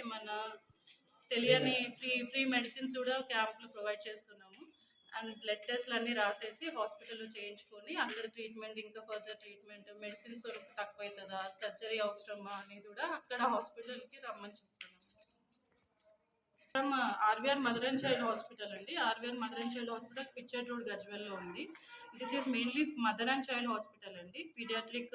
ఏమన్నా తెలియని free medicines కూడా క్యాంప్లో ప్రొవైడ్ చేస్తున్నాము. అండ్ బ్లడ్ టెస్ట్లు అన్నీ రాసేసి హాస్పిటల్లో చేయించుకొని అక్కడ ట్రీట్మెంట్, ఇంకా ఫర్దర్ ట్రీట్మెంట్, మెడిసిన్స్ తక్కువ అవుతుందా, సర్జరీ అవసరమా అనేది కూడా అక్కడ హాస్పిటల్కి రమ్మని చెప్తున్నాము. RVR mother and child hospital అండి. RVR mother and child hospital పిచ్చర్ రోడ్ గజ్వెల్లో ఉంది. This is mainly mother and child hospital అండి. పీడియాట్రిక్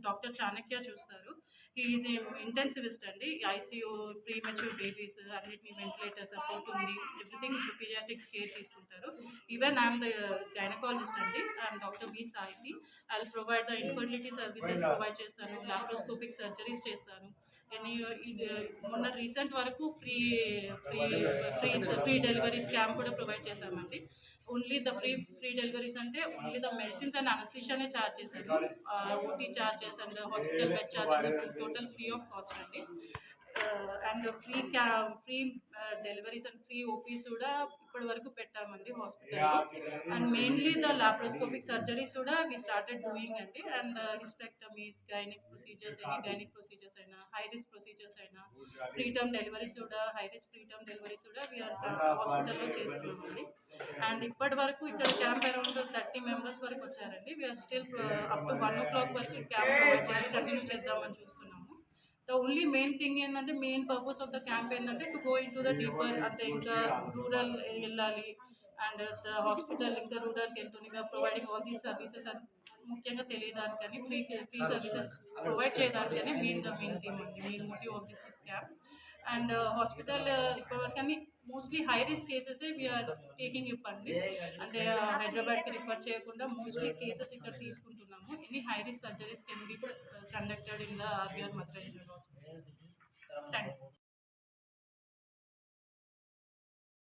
డాక్టర్ చాణక్య చూస్తారు. హీ ఈజ్ ఇంటెన్సివిస్ట్ అండి. ఐసీయూ, ప్రీ మెచ్యూర్ బేబీస్ అన్నిటినీ వెంటిలేటర్ సపోర్ట్ ఉంది, ఎవ్రీథింగ్ పీడియాట్రిక్ కేర్ తీసుకుంటారు. ఈవెన్ ఐఎమ్ ద గైనకాలజిస్ట్ అండి. I'm doctor B Saithi. I will provide the infertility services provide చేస్తాను, laparoscopic surgeries చేస్తాను. మొన్న రీసెంట్ వరకు ఫ్రీ డెలివరీస్ క్యాంప్ కూడా ప్రొవైడ్ చేశామండి. ఓన్లీ ద ఫ్రీ డెలివరీస్ అంటే ఓన్లీ ద మెడిసిన్స్ అండ్ అనస్థీషియానే ఛార్జ్ చేశాను. OT charges and hospital bed charges total free of cost అండి. And free deliveries and free OPs కూడా ఇప్పటి వరకు పెట్టామండి హాస్పిటల్లో. And mainly the laparoscopic surgeries కూడా వీ స్టార్టెడ్ డూయింగ్ అండి. And hysterectomies, gynaec procedures, any gynaec procedures అయినా, high risk procedures అయినా, ప్రీటర్మ్ డెలివరీస్ కూడా, హై రిస్క్ ప్రీటర్మ్ డెలివరీస్ కూడా వీఆర్ హాస్పిటల్లో చేస్తున్నామండి. అండ్ ఇప్పటి వరకు ఇక్కడ క్యాంప్ అరౌండ్ 30 మెంబర్స్ వరకు వచ్చారండి. We are still up to 1 o'clock వరకు క్యాంప్ కంటిన్యూ చేద్దామని చూస్తున్నాము. ద ఓన్లీ మెయిన్ థింగ్ ఏంటంటే, main purpose of the camp ఏంటంటే to go in to the deeper, అంటే ఇంకా రూరల్ వెళ్ళాలి అండ్ ద హాస్పిటల్ ఇంకా రూరల్కి వెళ్తుంది. We are providing all these services అని ముఖ్యంగా తెలియడానికని, ఫ్రీ సర్వీసెస్ ప్రొవైడ్ చేయడానికని మెయిన్ థీమ్ అండి, main motive of this camp. And hospital ఇప్పటివరకు అన్ని mostly high risk cases we are taking ఇప్పండి. అంటే హైదరాబాద్కి రిఫర్ చేయకుండా మోస్ట్లీ కేసెస్ ఇక్కడ తీసుకుంటున్నాము. Any high risk surgeries can be conducted in the RVR mother and child hospital. Thank you.